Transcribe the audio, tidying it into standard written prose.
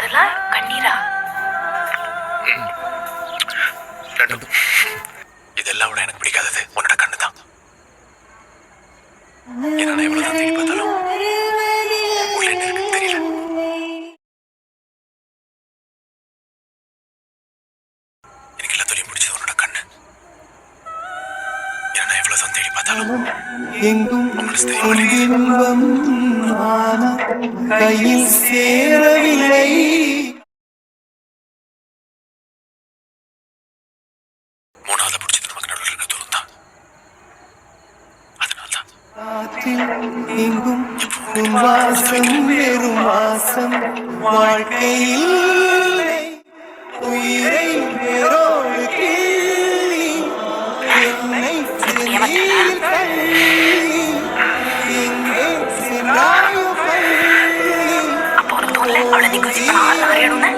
காதலா கண்ணீரா? இதெல்லாம் விட எனக்கு பிடிக்காதது உன்னோட கண்ணு தான். ஏன்னா நான் எவ்வளவுதான் தேடி பார்த்தாலும் உள்ள என்ன இருக்குன்னு தெரியல. எனக்கு எல்லாத்தையும் பிடிச்சது உன்னோட கண்ணு. ஏன்னா நான் எவ்வளவுதான் தேடி பார்த்தாலும் எங்கும் இன்பம் கையில் சேரவில்லை. மூணாவது பிடிச்சது நமக்கு நடுவில் இருக்க தூரம் தான். அதனால்தான் எங்கும் வாசம் வெறும் வாசம் வாழ்க்கையில் உயிரை வேரோடு கிள்ளி என்னை சென்றில் தள்ளி எங்கே சென்றாயோ பள்ளி. அப்போ உனக்கு தோணல அவளை நீ கொஞ்சம் அறியணும்னு?